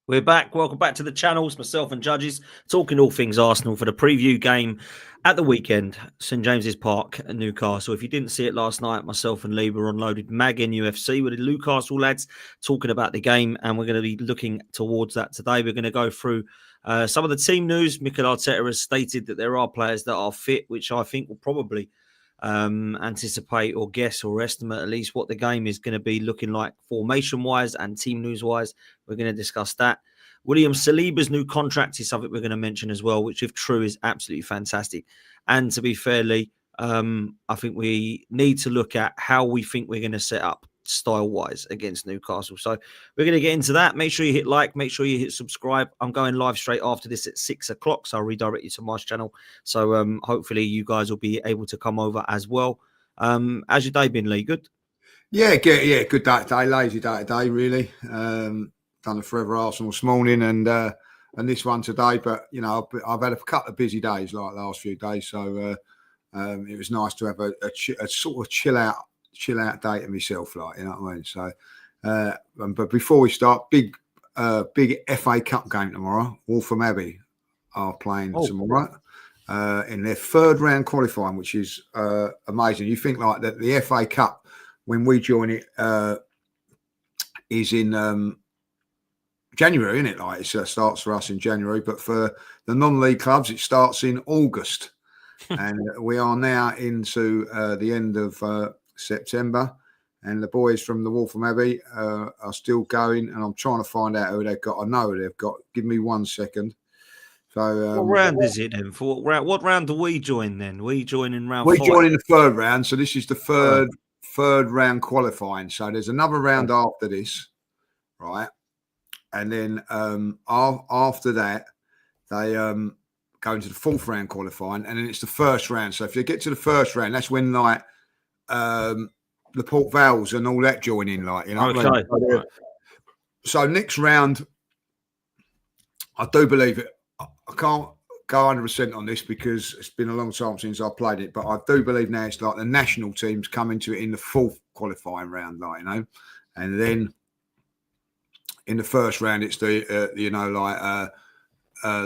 We're back. Welcome back to the channels. Myself and Judges talking all things Arsenal for the preview game at the weekend, St James's Park at Newcastle. If you didn't see it last night, myself and Lee were unloaded Mag in UFC with the Newcastle lads talking about the game, and we're going to be looking towards that today. We're going to go through some of the team news. Mikel Arteta has stated that there are players that are fit, which I think will probably anticipate or guess or estimate at least what the game is going to be looking like formation-wise and team news-wise. We're going to discuss that. William Saliba's new contract is something we're going to mention as well, which, if true, is absolutely fantastic. And to be fair, Lee, I think we need to look at how we think we're going to set up style-wise against Newcastle. So we're going to get into that. Make sure you hit like. Make sure you hit subscribe. I'm going live straight after this at 6 o'clock, so I'll redirect you to my channel. So hopefully you guys will be able to come over as well. How's your day been, Lee? Good? Yeah, good day today. Lazy day today, really. Done a Forever Arsenal this morning and this one today. But, you know, I've had a couple of busy days like the last few days. So it was nice to have a sort of chill out day to myself, like, you know what I mean? So, but before we start, big FA Cup game tomorrow. Waltham Abbey are playing tomorrow in their third round qualifying, which is amazing. You think like that the FA Cup, when we join it, is in January, isn't it? Like it starts for us in January, but for the non-league clubs, it starts in August, and we are now into the end of September, and the boys from the Waltham Abbey are still going, and I'm trying to find out who they've got. I know who they've got. Give me 1 second. So what round is it then? For what round do we join then? We join in round. We 5. join in the third round, so this is the third round qualifying. So there's another round after this, right? And then after that, they go into the fourth round qualifying, and then it's the first round. So if you get to the first round, that's when like the Port Vales and all that join in, like, you know. Okay. What I mean? So next round, I do believe it. I can't go 100% on this because it's been a long time since I played it, but I do believe now it's like the national teams come into it in the fourth qualifying round, like, you know, and then in the first round it's the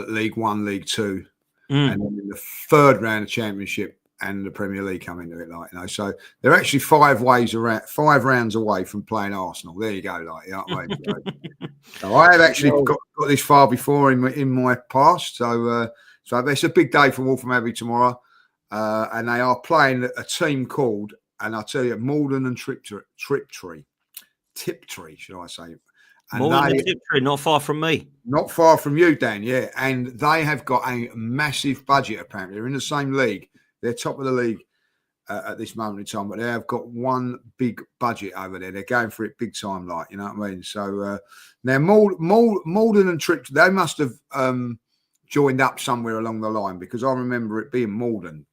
League One, League Two, and then in the third round the Championship and the Premier League come into it, like, you know. So they're actually 5 rounds away from playing Arsenal. There you go, like, you know what I mean? So I have actually got this far before in my past. So it's a big day for Waltham Abbey tomorrow, and they are playing a team called, and I tell you, Malden and Tiptree, should I say? And Malden and Tiptree, not far from me. Not far from you, Dan. Yeah, and they have got a massive budget. Apparently, they're in the same league. They're top of the league at this moment in time, but they have got one big budget over there. They're going for it big time, like, you know what I mean? So now Malden and Tiptree, they must have joined up somewhere along the line, because I remember it being Malden.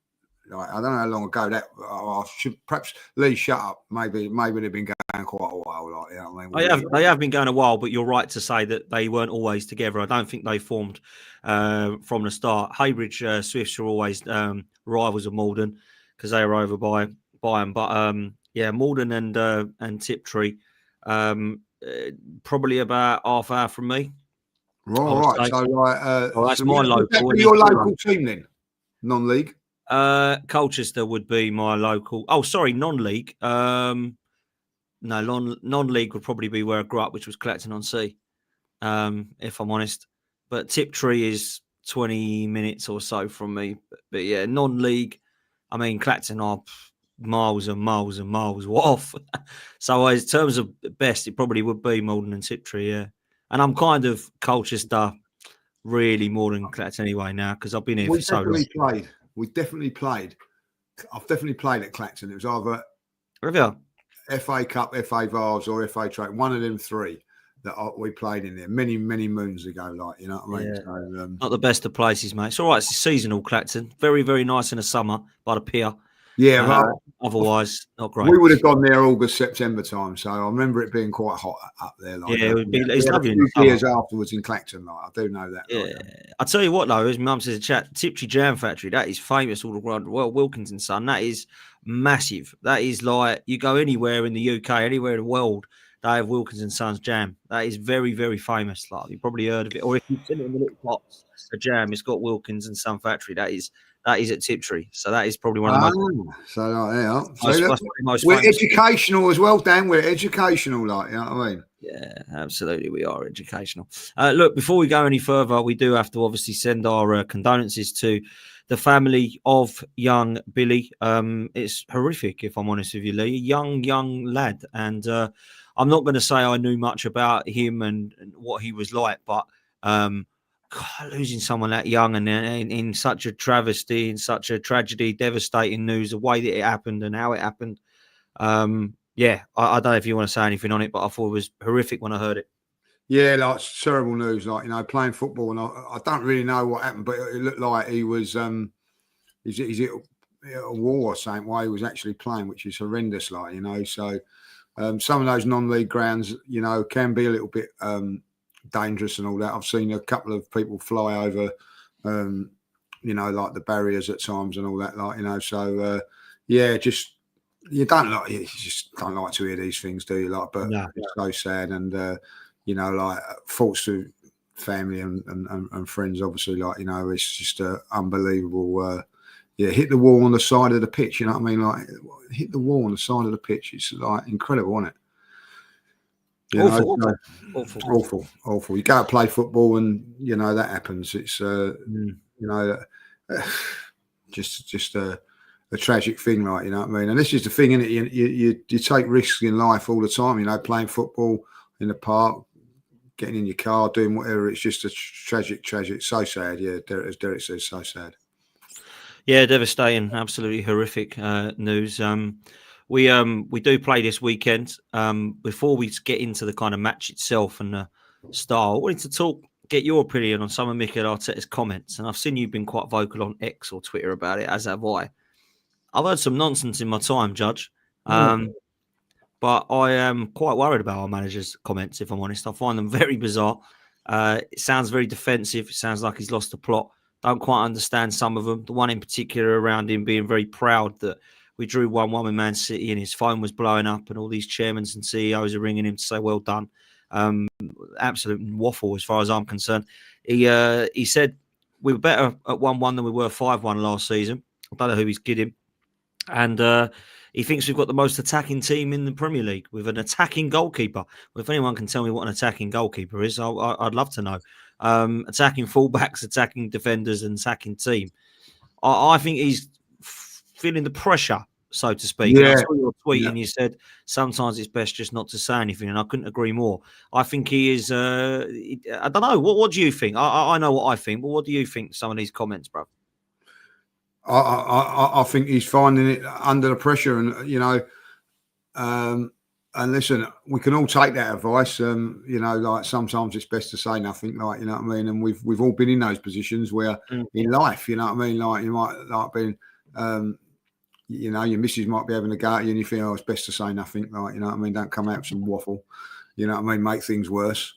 Like, I don't know how long ago that. I should perhaps Lee shut up. Maybe they've been going quite a while. Like, you know what I mean? They have been going a while, but you're right to say that they weren't always together. I don't think they formed from the start. Haybridge Swifts are always rivals of Malden because they were over by them. But yeah, Malden and Tiptree, probably about half hour from me. Right. So that's my local. Would that be your local team then? Non-league. Colchester would be my local. Oh, sorry, non-league. No, non-league would probably be where I grew up, which was Clacton-on-Sea, if I'm honest. But Tiptree is 20 minutes or so from me. But yeah, non-league, I mean, Clacton are miles and miles and miles off. So in terms of best, it probably would be Malden and Tiptree, yeah. And I'm kind of Colchester really more than Clacton anyway now, because I've been here for so long. We definitely played. I've definitely played at Clacton. It was either FA Cup, FA Vars, or FA Trade. One of them 3 that we played in there many, many moons ago. Like, you know what I mean? Yeah. So, not the best of places, mate. It's all right. It's seasonal Clacton. Very, very nice in the summer by the pier. Yeah, otherwise, not great. We would have gone there August, September time, so I remember it being quite hot up there. Like, yeah, it would be. It's lovely. A few years afterwards in Clacton, like, I do know that. Yeah, I tell you what, though, as Mum says in chat, Tiptree Jam Factory, that is famous all around the world. Wilkinson's son, that is massive. That is like, you go anywhere in the UK, anywhere in the world, Dave Wilkins and Sons jam. That is very, very famous. Like, you probably heard of it, or if you've seen it in the little pots, a jam. It's got Wilkins and Son Factory. That is at Tiptree. So that is probably one of the so like, yeah. most We're famous. educational as well, Dan. We're educational, like, you know what I mean? Yeah, absolutely. We are educational. Look, before we go any further, we do have to obviously send our condolences to the family of young Billy. It's horrific, if I'm honest with you, Lee. Young lad. And I'm not going to say I knew much about him and what he was like, but God, losing someone that young and in such a travesty, in such a tragedy, devastating news, the way that it happened and how it happened. Yeah, I don't know if you want to say anything on it, but I thought it was horrific when I heard it. Yeah, like terrible news. Like, you know, playing football, and I don't really know what happened, but it looked like he was he's at a war or something while he was actually playing, which is horrendous. Like, you know, so some of those non-league grounds, you know, can be a little bit dangerous and all that. I've seen a couple of people fly over, you know, like the barriers at times and all that. Like, you know, so yeah, just. You just don't like to hear these things, do you? Like, but it's so sad, and you know, like thoughts to family and friends, obviously. Like, you know, it's just unbelievable. Yeah, hit the wall on the side of the pitch. You know what I mean? Like, hit the wall on the side of the pitch. It's like incredible, isn't it? Awful. You go to play football, and you know that happens. It's you know, just a tragic thing, like, you know what I mean? And this is the thing, innit? You take risks in life all the time, you know, playing football in the park, getting in your car, doing whatever. It's just a tragic, so sad. Yeah, as Derek says, so sad. Yeah, devastating, absolutely horrific news. We do play this weekend. Before we get into the kind of match itself and the style, I wanted to get your opinion on some of Mikel Arteta's comments. And I've seen you've been quite vocal on X or Twitter about it, as have I. I've heard some nonsense in my time, Judge, but I am quite worried about our manager's comments, if I'm honest. I find them very bizarre. It sounds very defensive. It sounds like he's lost the plot. Don't quite understand some of them. The one in particular around him being very proud that we drew 1-1 with Man City and his phone was blowing up and all these chairmen and CEOs are ringing him to say, well done. Absolute waffle as far as I'm concerned. He said we were better at 1-1 than we were 5-1 last season. I don't know who he's kidding. And he thinks we've got the most attacking team in the Premier League with an attacking goalkeeper. Well, if anyone can tell me what an attacking goalkeeper is, I'd love to know. Attacking fullbacks, attacking defenders, and attacking team. I think he's feeling the pressure, so to speak. Yeah. And I saw your tweet and you said sometimes it's best just not to say anything, and I couldn't agree more. I think he is. I don't know. What do you think? I know what I think, but what do you think? Some of these comments, bro. I think he's finding it under the pressure, and you know, and listen, we can all take that advice. You know, like sometimes it's best to say nothing, like, you know what I mean. And we've all been in those positions where in life, you know what I mean. Like, you might like being, you know, your missus might be having a go at you, and you think, oh, it's best to say nothing, like, you know what I mean. Don't come out with some waffle, you know what I mean. Make things worse.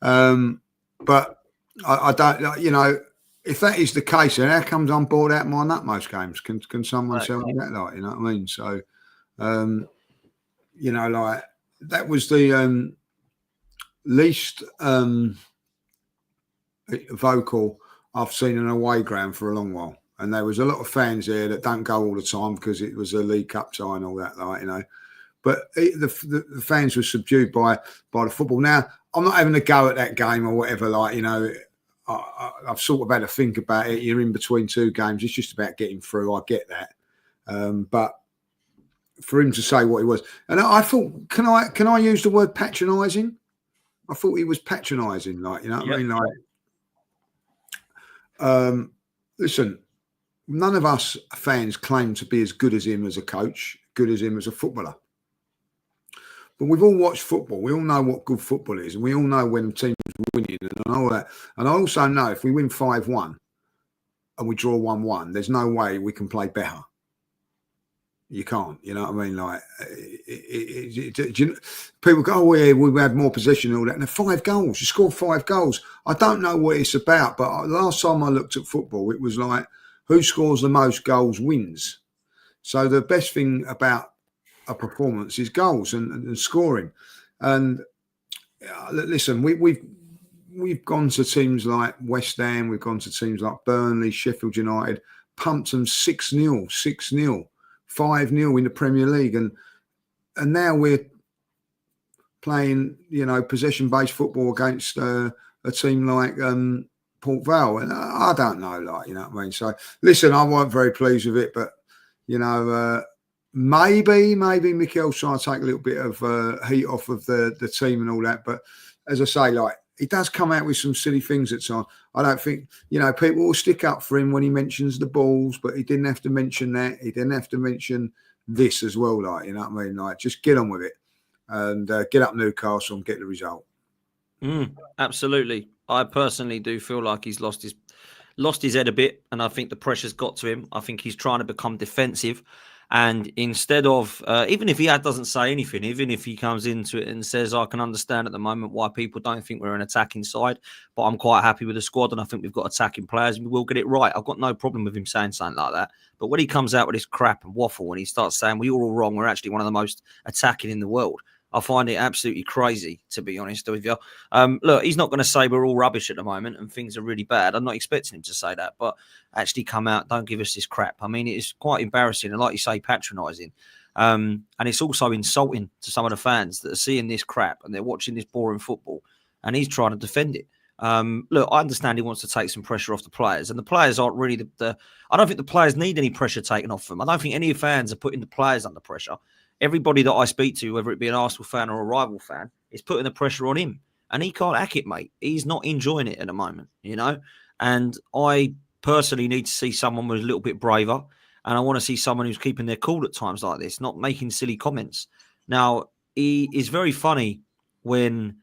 But I don't, you know. If that is the case, then how comes I'm bored out of my nut most games? Can someone tell me that? Like, you know what I mean? So, you know, like that was the least vocal I've seen an away ground for a long while. And there was a lot of fans there that don't go all the time because it was a League Cup tie and all that, like, you know. But the fans were subdued by the football. Now, I'm not having a go at that game or whatever, like, you know. I've sort of had to think about it. You're in between two games. It's just about getting through. I get that. But for him to say what he was, and I thought, can I use the word patronising? I thought he was patronising, like, you know what I mean? Like, listen, none of us fans claim to be as good as him as a coach, good as him as a footballer. But we've all watched football. We all know what good football is, and we all know when teams are winning and all that. And I also know if we win 5-1 and we draw 1-1, there's no way we can play better. You can't, you know what I mean? Like, people go, oh, yeah, we had more possession and all that. And 5 goals, you scored 5 goals. I don't know what it's about, but last time I looked at football, it was like, who scores the most goals wins. So the best thing about a performance is goals and scoring. And listen, we've gone to teams like West Ham, we've gone to teams like Burnley, Sheffield United, pumped them 6-0, 6-0, 5-0 in the Premier League, and now we're playing, possession-based football against a team like Port Vale, and I don't know, you know what I mean. So listen, I wasn't very pleased with it, but maybe Mikel's trying to take a little bit of heat off of the team and all that. But as I say, he does come out with some silly things at times. I don't think, people will stick up for him when he mentions the balls, but he didn't have to mention that. He didn't have to mention this as well, you know what I mean? Just get on with it and get up Newcastle and get the result. Absolutely. I personally do feel like he's lost his head a bit, and I think the pressure's got to him. I think he's trying to become defensive. And instead of, even if he doesn't say anything, even if he comes into it and says, I can understand at the moment why people don't think we're an attacking side, but I'm quite happy with the squad and I think we've got attacking players and we will get it right. I've got no problem with him saying something like that. But when he comes out with this crap and waffle and he starts saying, well, you're all wrong, we're actually one of the most attacking in the world, I find it absolutely crazy, to be honest with you. Look, he's not going to say we're all rubbish at the moment and things are really bad. I'm not expecting him to say that, but actually come out, don't give us this crap. I mean, it's quite embarrassing and, like you say, patronising. And it's also insulting to some of the fans that are seeing this crap and they're watching this boring football and he's trying to defend it. Look, I understand he wants to take some pressure off the players, and the players aren't really I don't think the players need any pressure taken off them. I don't think any fans are putting the players under pressure. Everybody that I speak to, whether it be an Arsenal fan or a rival fan, is putting the pressure on him. And he can't hack it, mate. He's not enjoying it at the moment, And I personally need to see someone who's a little bit braver. And I want to see someone who's keeping their cool at times like this, not making silly comments. Now, he is very funny when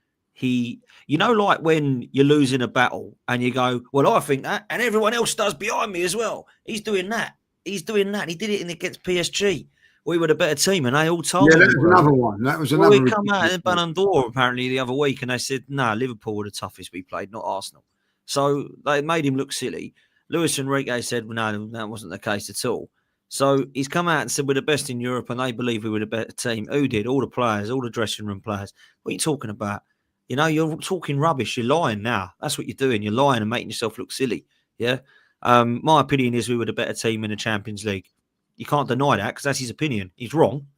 like when you're losing a battle and you go, well, I think that, and everyone else does behind me as well. He's doing that. He did it against PSG. We were the better team, and they all told me. Yeah, that was another one. That was another. We come out in Ballon d'Or apparently the other week, and they said, "No, Liverpool were the toughest we played, not Arsenal." So they made him look silly. Luis Enrique said, "No, that wasn't the case at all." So he's come out and said, "We're the best in Europe," and they believe we were the better team. Who did? All the players, all the dressing room players. What are you talking about? You're talking rubbish. You're lying now. That's what you're doing. You're lying and making yourself look silly. Yeah. My opinion is we were the better team in the Champions League. You can't deny that because that's his opinion. He's wrong,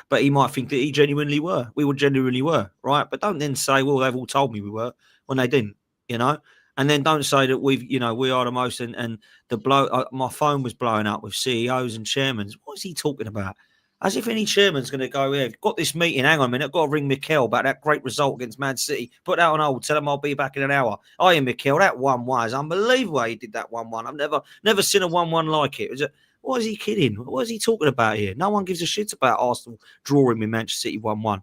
but he might think that he genuinely were. We genuinely were, right? But don't then say, well, they've all told me we were when they didn't, And then don't say that we are the most, and my phone was blowing up with CEOs and chairmen. What is he talking about? As if any chairman's going to go, yeah, got this meeting, hang on a minute, I've got to ring Mikel about that great result against Man City. Put that on hold, tell him I'll be back in an hour. Oh, yeah, Mikel, that 1-1 is unbelievable he did that 1-1. I've never seen a 1-1 like it. What is he kidding? What is he talking about here? No one gives a shit about Arsenal drawing with Manchester City 1-1.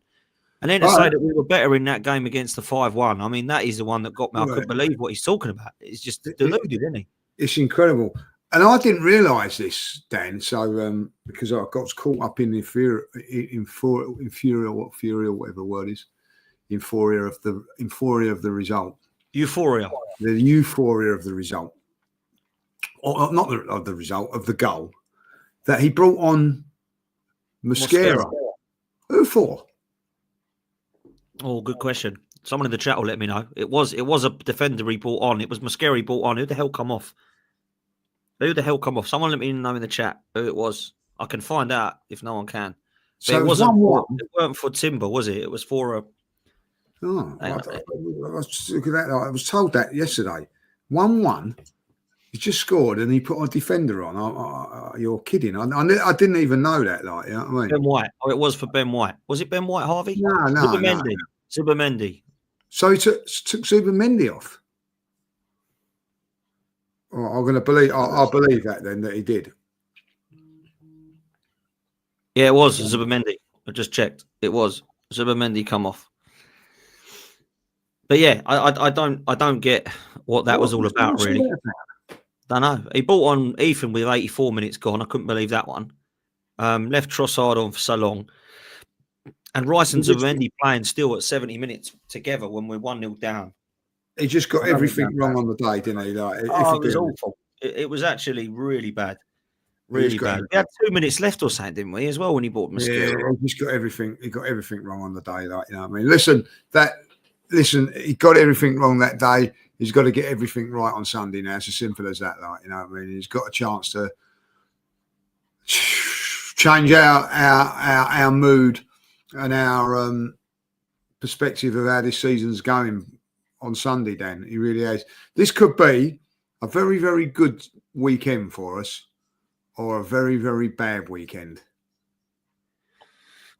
And then to say that we were better in that game against the 5-1, I mean, that is the one that got me. I couldn't believe what he's talking about. It's just deluded, isn't he? It's incredible. And I didn't realise this, Dan, so because I got caught up in the euphoria, whatever the word is, euphoria of the result. Euphoria. The euphoria of the result. Or not of the result, of the goal, that he brought on Mosquera. Who for? Oh, good question. Someone in the chat will let me know. It was a defender he brought on. It was Mosquera he brought on. Who the hell come off? Someone let me know in the chat who it was. I can find out if no one can. But so it weren't for Timber, was it? It was for a... Oh, I was told that yesterday. 1-1. He just scored and he put a defender on. You're kidding. I didn't even know that. Like, you know what I mean? Ben White. Oh, it was for Ben White. Was it Ben White, Harvey? No. Zubimendi. So he took Zubimendi off. Oh, I'm going to believe. I'll believe that then that he did. Yeah, it was Zubimendi. I just checked. It was Zubimendi come off. But yeah, I don't get what that was all about, really. Don't know. He brought on Ethan with 84 minutes gone. I couldn't believe that one. Left Trossard on for so long. And Rice and Zubimendi playing still at 70 minutes together when we're 1-0 down. He just got everything wrong on the day, didn't he? Like, it was awful. It was actually really bad. Really bad. We had 2 minutes left or something, didn't we, as well, when he bought Mosquera? Yeah, he's got everything. He got everything wrong on the day. Like, you know what I mean? Listen, he got everything wrong that day. He's got to get everything right on Sunday now. It's as simple as that. Like, you know what I mean? He's got a chance to change our mood and our perspective of how this season's going on Sunday. Dan, he really has. This could be a very, very good weekend for us, or a very, very bad weekend.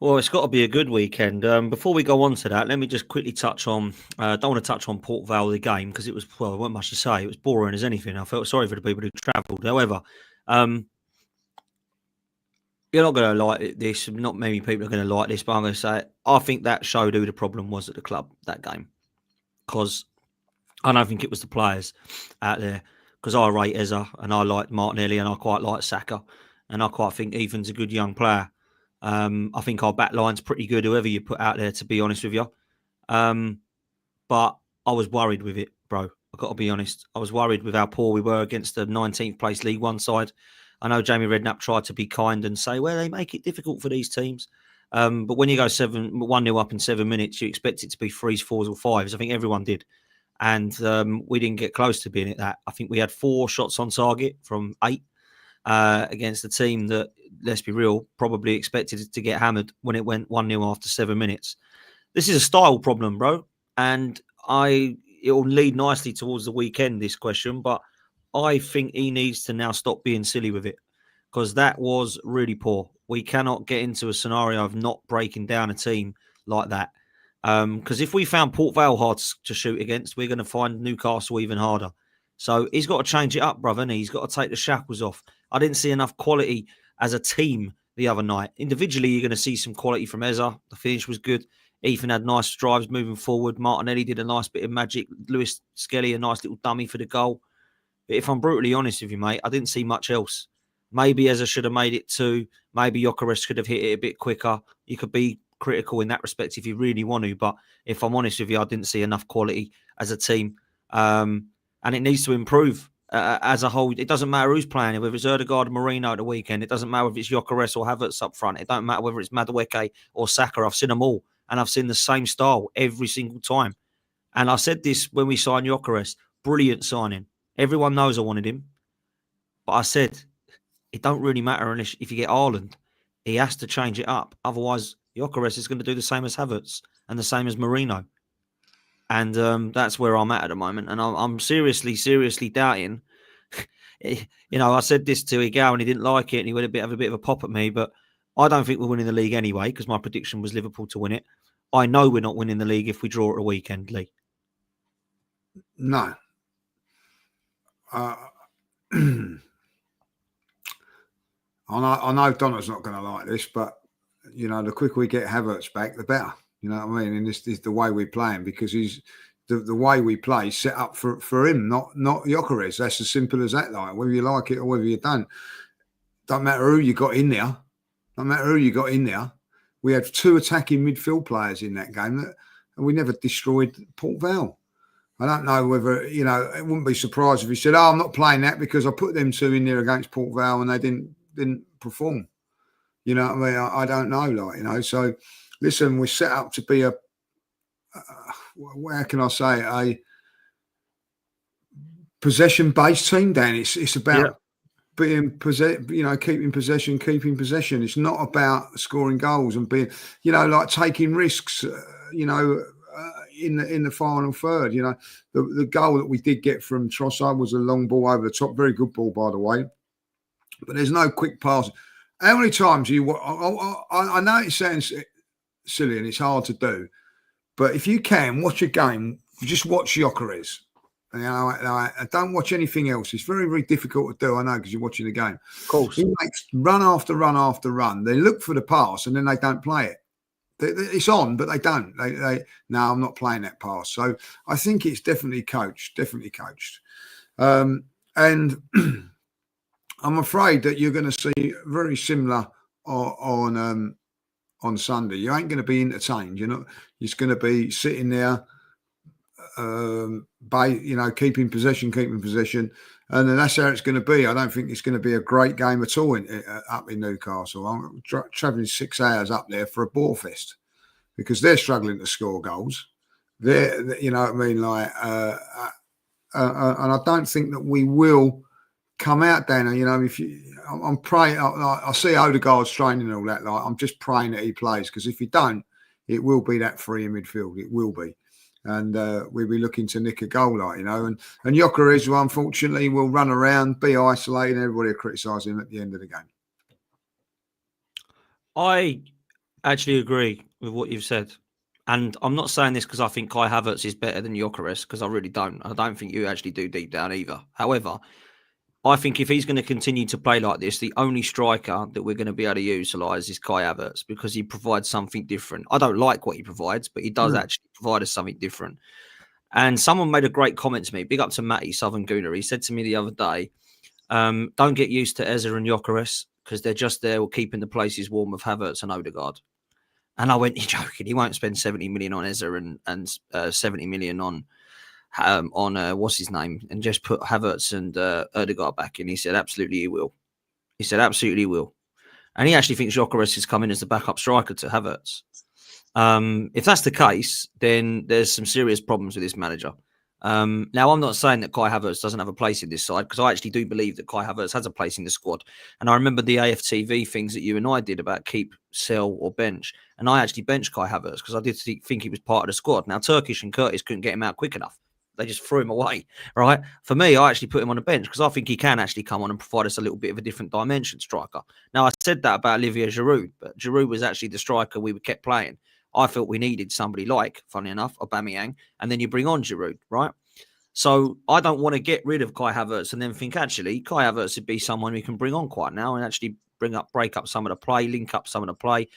Well, it's got to be a good weekend. Before we go on to that, let me just quickly touch on. Don't want to touch on Port Vale, the game, because it was, well, there wasn't much to say. It was boring as anything. I felt sorry for the people who travelled. However, you're not going to like this. Not many people are going to like this, but I'm going to say it. I think that showed who the problem was at the club, that game. Because I don't think it was the players out there. Because I rate Eza and I like Martinelli and I quite like Saka. And I quite think Ethan's a good young player. I think our back line's pretty good, whoever you put out there, to be honest with you. But I was worried with it, bro. I've got to be honest. I was worried with how poor we were against the 19th place League One side. I know Jamie Redknapp tried to be kind and say, well, they make it difficult for these teams. But when you go 1-0 up in 7 minutes, you expect it to be 3s, 4s or 5s. I think everyone did. And we didn't get close to being at that. I think we had 4 shots on target from 8 against a team that, let's be real, probably expected to get hammered when it went 1-0 after 7 minutes. This is a style problem, bro. And it'll lead nicely towards the weekend, this question. But I think he needs to now stop being silly with it, because that was really poor. We cannot get into a scenario of not breaking down a team like that. Because if we found Port Vale hard to shoot against, we're going to find Newcastle even harder. So he's got to change it up, brother, and he's got to take the shackles off. I didn't see enough quality as a team the other night. Individually, you're going to see some quality from Eza. The finish was good. Ethan had nice drives moving forward. Martinelli did a nice bit of magic. Lewis-Skelly, a nice little dummy for the goal. But if I'm brutally honest with you, mate, I didn't see much else. Maybe Eza should have made it 2. Maybe Gyökeres could have hit it a bit quicker. You could be critical in that respect if you really want to. But if I'm honest with you, I didn't see enough quality as a team. And it needs to improve as a whole. It doesn't matter who's playing, whether it's Ødegaard, Marino at the weekend. It doesn't matter if it's Gyökeres or Havertz up front. It don't matter whether it's Madueke or Saka. I've seen them all. And I've seen the same style every single time. And I said this when we signed Gyökeres. Brilliant signing. Everyone knows I wanted him. But I said, it don't really matter unless if you get Haaland. He has to change it up. Otherwise, Gyökeres is going to do the same as Havertz and the same as Marino. And that's where I'm at the moment. And I'm seriously doubting. I said this to Igal and he didn't like it and he went have a bit of a pop at me. But I don't think we're winning the league anyway, because my prediction was Liverpool to win it. I know we're not winning the league if we draw at a weekend, Lee. No. I know Donna's not going to like this, but, the quicker we get Havertz back, the better. You know what I mean? And this is the way we're playing, because he's the way we play set up for him, not Gyökeres. That's as simple as that. Like, whether you like it or whether you don't matter who you got in there. No matter who you got in there. We had 2 attacking midfield players in that game, and we never destroyed Port Vale. I don't know whether, it wouldn't be surprised if he said, I'm not playing that because I put them 2 in there against Port Vale and they didn't perform. You know what I mean? I don't know, So, listen, we're set up to be how can I say, a possession-based team, Dan. It's about being keeping possession. It's not about scoring goals and being, like taking risks, in the final third. The goal that we did get from Trossard was a long ball over the top. Very good ball, by the way. But there's no quick pass. How many times I know it sounds silly and it's hard to do, but if you can watch a game, just watch Gyökeres. Don't watch anything else. It's very, very difficult to do, I know, because you're watching the game. Of course. He makes run after run after run. They look for the pass and then they don't play it. It's on, but they don't. No, I'm not playing that pass. So I think it's definitely coached. And I'm afraid that you're going to see very similar on Sunday. You ain't going to be entertained. You're just going to be sitting there keeping possession, and then that's how it's going to be. I don't think it's going to be a great game at all up in Newcastle. I'm travelling 6 hours up there for a ball fest because they're struggling to score goals. You know what I mean? And I don't think that we will come out, Dana. You know, I'm praying. I see Odegaard's training and all that. I'm just praying that he plays, because if he don't, it will be that free in midfield. It will be, and we'll be looking to nick a goal, And Gyökeres, unfortunately, will run around, be isolated, and everybody will criticise him at the end of the game. I actually agree with what you've said. And I'm not saying this because I think Kai Havertz is better than Gyökeres, because I really don't. I don't think you actually do deep down either. However, I think if he's going to continue to play like this, the only striker that we're going to be able to utilise is Kai Havertz, because he provides something different. I don't like what he provides, but he does actually provide us something different. And someone made a great comment to me, big up to Matty, Southern Gooner. He said to me the other day, don't get used to Eze and Gyökeres, because they're just there keeping the places warm of Havertz and Odegaard. And I went, you're joking. He won't spend 70 million on Eze and 70 million on what's his name, and just put Havertz and Odegaard back in. He said, absolutely he will. He said, absolutely he will. And he actually thinks Gyökeres is coming as the backup striker to Havertz. If that's the case, then there's some serious problems with this manager. Now, I'm not saying that Kai Havertz doesn't have a place in this side, because I actually do believe that Kai Havertz has a place in the squad. And I remember the AFTV things that you and I did about keep, sell or bench. And I actually benched Kai Havertz because I did think he was part of the squad. Now, Turkish and Curtis couldn't get him out quick enough. They just threw him away, right? For me, I actually put him on the bench because I think he can actually come on and provide us a little bit of a different dimension striker. Now, I said that about Olivier Giroud, but Giroud was actually the striker we kept playing. I felt we needed somebody like, funny enough, Aubameyang, and then you bring on Giroud, right? So I don't want to get rid of Kai Havertz and then think, actually, Kai Havertz would be someone we can bring on quite now and actually break up some of the play, link up some of the play,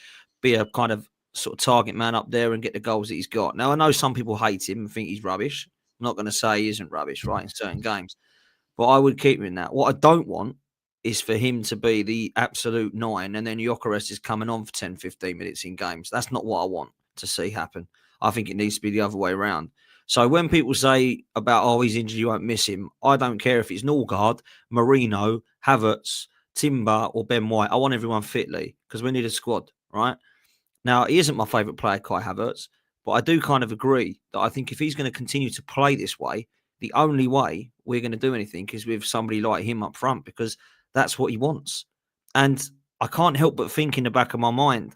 be a kind of sort of target man up there and get the goals that he's got. Now, I know some people hate him and think he's rubbish. I'm not going to say he isn't rubbish, right, in certain games. But I would keep him in that. What I don't want is for him to be the absolute 9 and then Gyökeres is coming on for 10, 15 minutes in games. That's not what I want to see happen. I think it needs to be the other way around. So when people say about, oh, he's injured, you won't miss him, I don't care if it's Norgard, Marino, Havertz, Timber or Ben White. I want everyone fitly because we need a squad, right? Now, he isn't my favourite player, Kai Havertz, but I do kind of agree that I think if he's going to continue to play this way, the only way we're going to do anything is with somebody like him up front, because that's what he wants. And I can't help but think in the back of my mind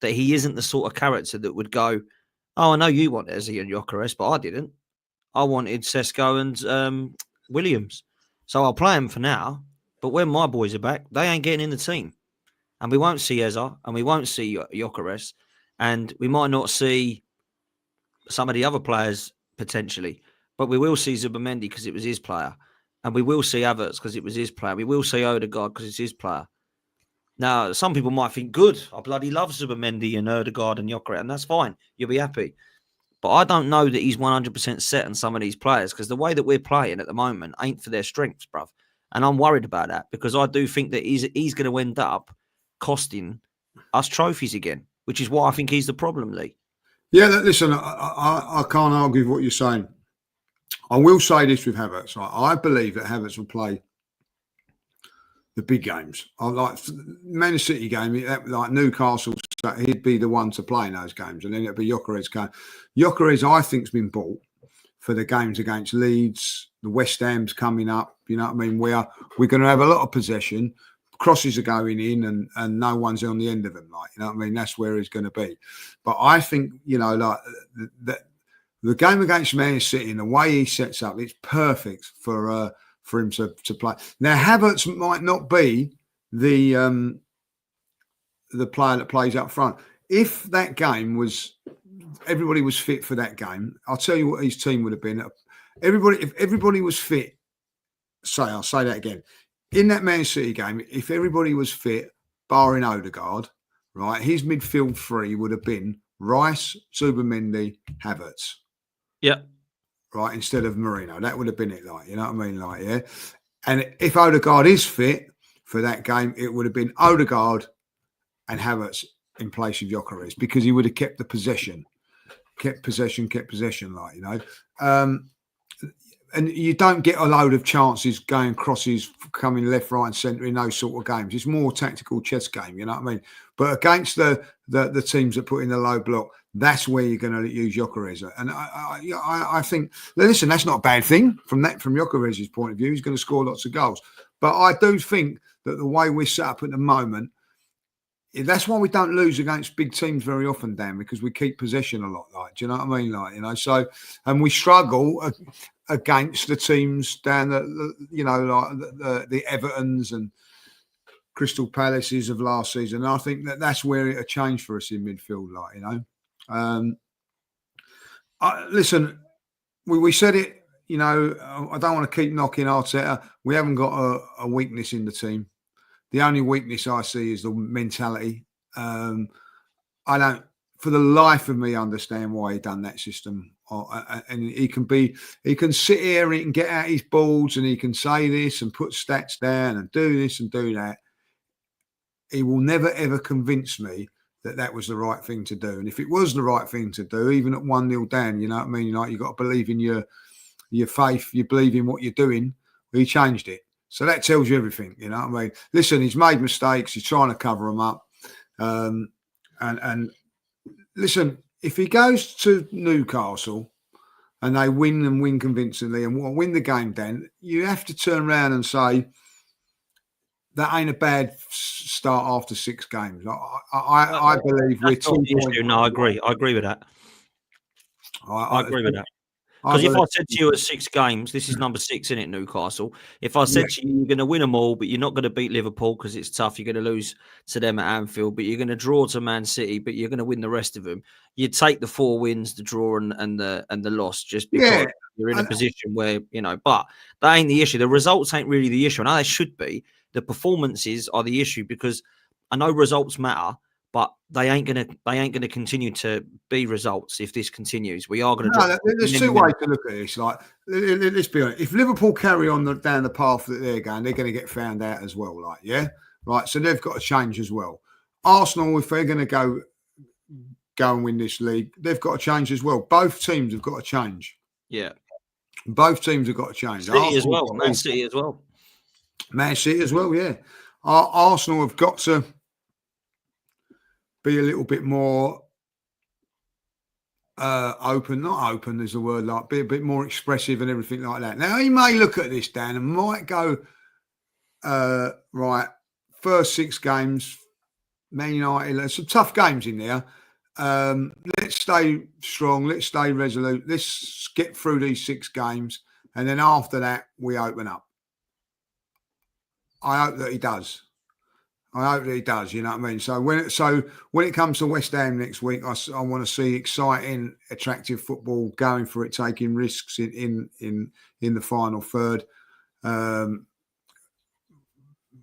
that he isn't the sort of character that would go, oh, I know you want Eze and Gyökeres, but I didn't. I wanted Sesko and Williams. So I'll play him for now. But when my boys are back, they ain't getting in the team. And we won't see Eze and we won't see Gyökeres. And we might not see some of the other players potentially. But we will see Zubimendi because it was his player. And we will see Havertz because it was his player. We will see Odegaard because it's his player. Now, some people might think, good, I bloody love Zubimendi and Odegaard and Gyökeres, and that's fine. You'll be happy. But I don't know that he's 100% set on some of these players, because the way that we're playing at the moment ain't for their strengths, bruv. And I'm worried about that, because I do think that he's going to end up costing us trophies again, which is why I think he's the problem, Lee. Yeah, listen, I can't argue with what you're saying. I will say this with Havertz. I believe that Havertz will play the big games. I like Man City game, like Newcastle, he'd be the one to play in those games, and then it'd be Gyökeres game. Gyökeres, I think, has been bought for the games against Leeds. The West Ham's coming up. You know what I mean? We're going to have a lot of possession. Crosses are going in, and no one's on the end of them. Like, you know what I mean? That's where he's going to be. But I think, you know, like the game against Man City and the way he sets up, it's perfect for him to play. Now, Havertz might not be the player that plays up front. If that game was, everybody was fit for that game, I'll tell you what his team would have been. If everybody was fit, I'll say that again. In that Man City game, if everybody was fit, barring Odegaard, right, his midfield three would have been Rice, Zubimendi, Havertz. Yeah. Right, instead of Marino. That would have been it, like, you know what I mean? Like, yeah. And if Odegaard is fit for that game, it would have been Odegaard and Havertz in place of Gyökeres, because he would have kept the possession. kept possession, like, you know. And you don't get a load of chances going crosses, coming left, right, and centre in those sort of games. It's more tactical chess game, you know what I mean? But against the teams that put in the low block, that's where you're going to use Gyökeres. And I think, listen, that's not a bad thing from Gyökeres' point of view. He's going to score lots of goals. But I do think that the way we're set up at the moment, that's why we don't lose against big teams very often, Dan, because we keep possession a lot. Like, do you know what I mean? Like, you know, so, and we struggle against the teams down you know, like the Evertons and Crystal Palaces of last season. And I think that's where it changed for us in midfield. Like, you know, listen, we said it. You know, I don't want to keep knocking Arteta. We haven't got a weakness in the team. The only weakness I see is the mentality. I don't, for the life of me, understand why he done that system. And he can sit here and he can get out his balls and he can say this and put stats down and do this and do that. He will never, ever convince me that was the right thing to do. And if it was the right thing to do, even at 1-0 down, you know what I mean? Like, you've got to believe in your faith. You believe in what you're doing. He changed it. So that tells you everything, you know what I mean? Listen, he's made mistakes. He's trying to cover them up. And listen, if he goes to Newcastle and they win convincingly and win the game, then you have to turn around and say, that ain't a bad start after 6 games. I believe we're 2 points. No, I agree. I agree with that. I agree with that. Because if I said to you at 6 games, this is number 6 in it, Newcastle. If I said to you, you're going to win them all, but you're not going to beat Liverpool because it's tough. You're going to lose to them at Anfield, but you're going to draw to Man City, but you're going to win the rest of them. You'd take the 4 wins, the draw, and the loss, just because you're in a position where, you know. But that ain't the issue. The results ain't really the issue. I know they should be. The performances are the issue, because I know results matter, but they ain't gonna continue to be results if this continues. We are going to. No, there's 2 ways to look at this. Like, let's be honest. If Liverpool carry on down the path that they're going to get found out as well. Like, yeah, right. So they've got to change as well. Arsenal, if they're going to go and win this league, they've got to change as well. Both teams have got to change. Yeah, both teams have got to change. City as well. Man City as well. Man City as well. Yeah, Arsenal have got to be a little bit more open, not open is the word, like be a bit more expressive and everything like that. Now, he may look at this, Dan, and might go, right, first 6 games, Man United, there's some tough games in there. Let's stay strong, let's stay resolute, let's get through these 6 games, and then after that, we open up. I hope that he does. You know what I mean? So when it comes to West Ham next week, I want to see exciting, attractive football, going for it, taking risks in the final third. Fulham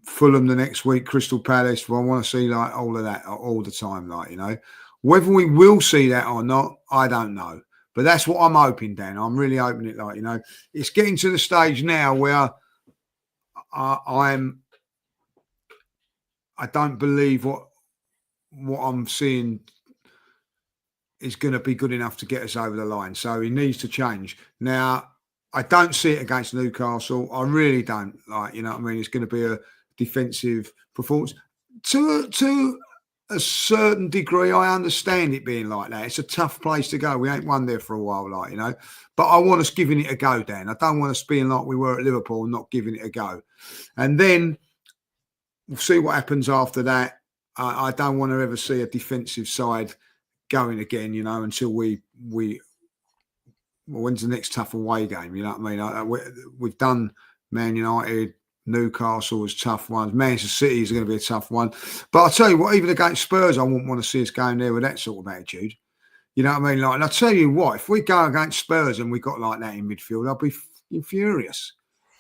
the next week, Crystal Palace. Well, I want to see like all of that all the time, like, you know. Whether we will see that or not, I don't know. But that's what I'm hoping, Dan. I'm really hoping it, like, you know. It's getting to the stage now where I don't believe what I'm seeing is going to be good enough to get us over the line. So he needs to change. Now, I don't see it against Newcastle. I really don't. Like, you know what I mean? It's going to be a defensive performance. To a certain degree, I understand it being like that. It's a tough place to go. We ain't won there for a while, like, you know. But I want us giving it a go, Dan. I don't want us being like we were at Liverpool and not giving it a go. And then we'll see what happens after that. I don't want to ever see a defensive side going again, you know, until well, when's the next tough away game? You know what I mean? We've done Man United, Newcastle as tough ones. Manchester City is going to be a tough one. But I'll tell you what, even against Spurs, I wouldn't want to see us going there with that sort of attitude. You know what I mean? Like, and I'll tell you what, if we go against Spurs and we got like that in midfield, I'll be furious.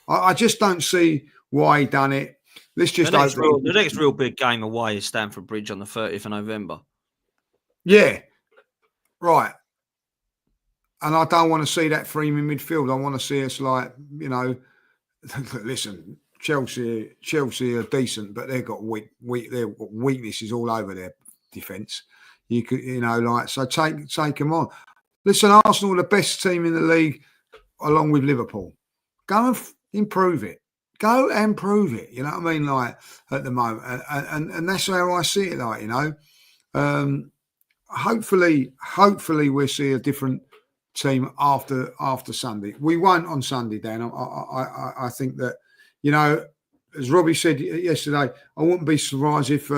I just don't see why he done it. Let's just the next real big game away is Stamford Bridge on the 30th of November. Yeah, right. And I don't want to see that for him in midfield. I want to see us like, you know, listen, Chelsea are decent, but they've got weaknesses all over their defence. You know, like, so take them on. Listen, Arsenal are the best team in the league, along with Liverpool. Go and improve it. Go and prove it. You know what I mean? Like at the moment, and that's how I see it. Like, you know, hopefully we'll see a different team after Sunday. We won't on Sunday, Dan. I think that, you know, as Robbie said yesterday, I wouldn't be surprised if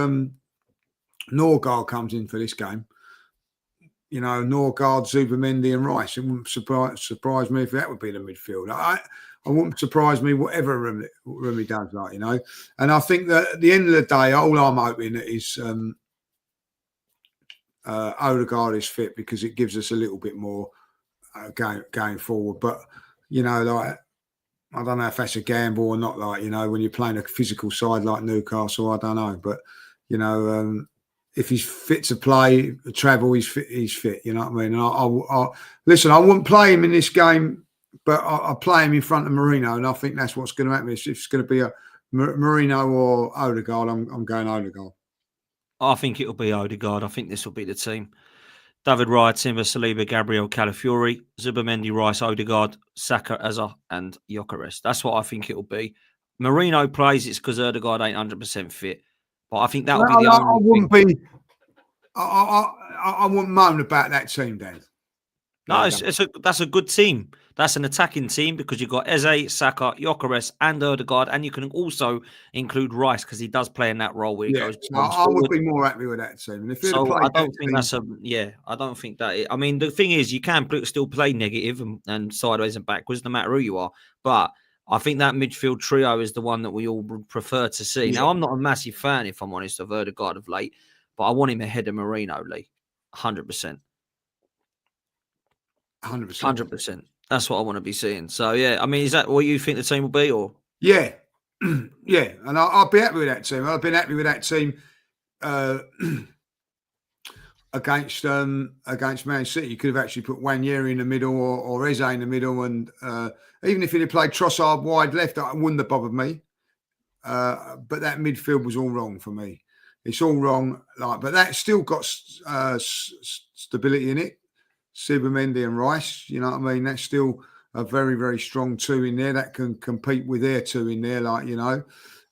Norgard comes in for this game. You know, Norgard, Zubimendi and Rice. It wouldn't surprise me if that would be the midfield. I wouldn't surprise me whatever room he does, like, you know. And I think that at the end of the day, all I'm hoping is Odegaard is fit, because it gives us a little bit more going forward. But, you know, like, I don't know if that's a gamble or not, like, you know, when you're playing a physical side like Newcastle, I don't know. But, you know, if he's fit to play, travel, he's fit. You know what I mean? I listen, I wouldn't play him in this game, but I'll play him in front of Marino, and I think that's what's going to happen. If it's going to be a Marino or Odegaard, I'm going Odegaard. I think it'll be Odegaard. I think this will be the team. David Raya, Timber, Saliba, Gabriel, Calafiori, Zubimendi, Rice, Odegaard, Saka, Eze, and Gyökeres. That's what I think it'll be. Marino plays, it's because Odegaard ain't 100% fit. But I think that'll be the only thing. I wouldn't moan about that team, Dan. No, that's a good team. That's an attacking team, because you've got Eze, Saka, Gyökeres, and Odegaard, and you can also include Rice, because he does play in that role where he goes. I would be more happy with that team. And if so I don't think that's a I don't think that. I mean, the thing is, you can still play negative and sideways and backwards, no matter who you are. But I think that midfield trio is the one that we all prefer to see. Yeah. Now, I'm not a massive fan, if I'm honest, of Odegaard of late, but I want him ahead of Marino, Lee. 100%. 100%. That's what I want to be seeing. So, yeah, I mean, is that what you think the team will be? Or yeah. Yeah. And I'll be happy with that team. I've been happy with that team against Man City. You could have actually put Wanyeri in the middle or Eze in the middle. And even if he'd have played Trossard wide left, it wouldn't have bothered me. But that midfield was all wrong for me. It's all wrong. But that's still got stability in it. Zubimendi and Rice, you know what I mean? That's still a very, very strong two in there that can compete with their two in there, like, you know.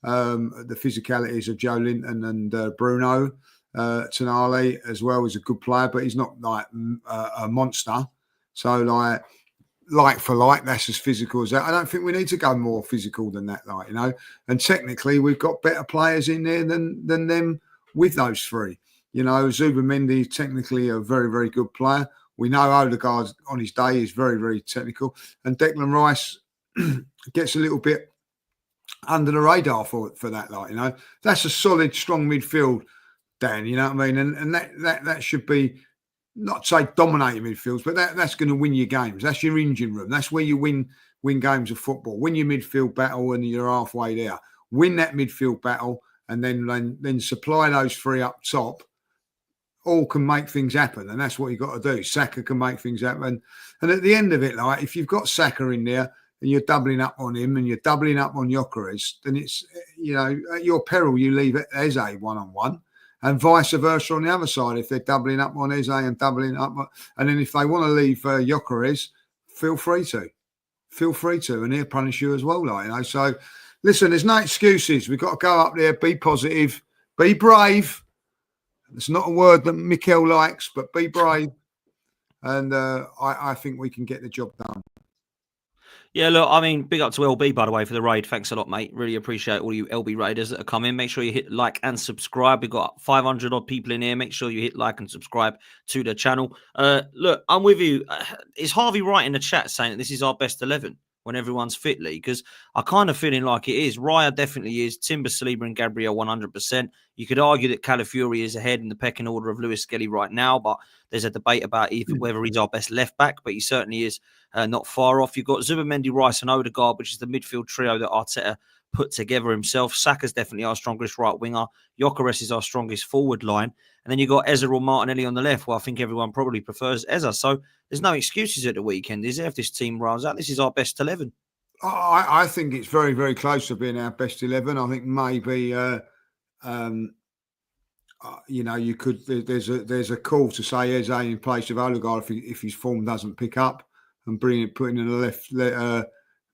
The physicalities of Joe Linton and Bruno Tonali as well is a good player, but he's not like a monster. So, like for like, that's as physical as that. I don't think we need to go more physical than that, like, you know. And technically, we've got better players in there than them with those three. You know, Zubimendi is technically a very, very good player. We know Odegaard on his day is very, very technical. And Declan Rice gets a little bit under the radar for that, like, you know. That's a solid, strong midfield, Dan, you know what I mean? And that should be, not say dominating midfields, but that's going to win your games. That's your engine room. That's where you win games of football. Win your midfield battle and you're halfway there. Win that midfield battle and then supply those three up top. All can make things happen, and that's what you've got to do. Saka can make things happen. And at the end of it, like, if you've got Saka in there and you're doubling up on him and you're doubling up on Gyökeres, then it's, you know, at your peril, you leave Eze one-on-one, and vice versa on the other side. If they're doubling up on Eze and doubling up, and then if they want to leave Gyökeres, feel free to, and he'll punish you as well, like, you know. So, listen, there's no excuses. We've got to go up there, be positive, be brave. It's not a word that Mikel likes, but be brave. And I think we can get the job done. Yeah, look, I mean, big up to LB, by the way, for the raid. Thanks a lot, mate. Really appreciate all you LB raiders that are coming. Make sure you hit like and subscribe. We've got 500 odd people in here. Make sure you hit like and subscribe to the channel. Look, I'm with you. Is Harvey right in the chat saying that this is our best 11 when everyone's fit, Lee? Because I kind of feeling like it is. Raya definitely is. Timber, Saliba and Gabriel 100%. You could argue that Calafiori is ahead in the pecking order of Lewis-Skelly right now, but there's a debate about whether he's our best left back, but he certainly is not far off. You've got Zubimendi, Rice and Odegaard, which is the midfield trio that Arteta put together himself. Saka's definitely our strongest right winger. Gyökeres is our strongest forward line. And then you've got Eze or Martinelli on the left. Well, I think everyone probably prefers Eze. So there's no excuses at the weekend, is there, if this team runs out? This is our best 11. I think it's very, very close to being our best 11. I think maybe you could. There's a call to say Eze in place of Odegaard if his form doesn't pick up, and putting in the left.